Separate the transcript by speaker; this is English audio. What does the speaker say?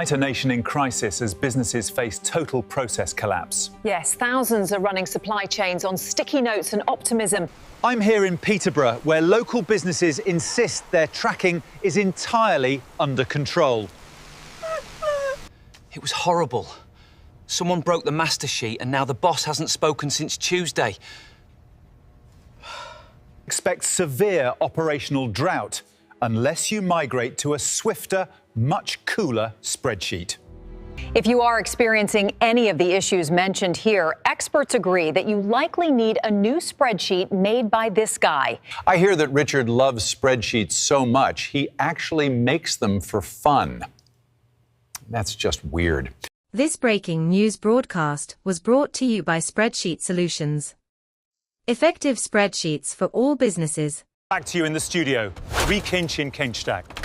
Speaker 1: Tonight, a nation in crisis as businesses face total process collapse.
Speaker 2: Yes, thousands are running supply chains on sticky notes and optimism.
Speaker 1: I'm here in Peterborough, where local businesses insist their tracking is entirely under control.
Speaker 3: It was horrible. Someone broke the master sheet and now the boss hasn't spoken since Tuesday.
Speaker 1: Expect severe operational drought unless you migrate to a swifter, much cooler spreadsheet.
Speaker 2: If you are experiencing any of the issues mentioned here, experts agree that you likely need a new spreadsheet made by this guy.
Speaker 4: I hear that Richard loves spreadsheets so much, he actually makes them for fun. That's just weird.
Speaker 5: This breaking news broadcast was brought to you by Spreadsheet Solutions. Effective spreadsheets for all businesses.
Speaker 1: Back to you in the studio. Kinch in Kinchstack.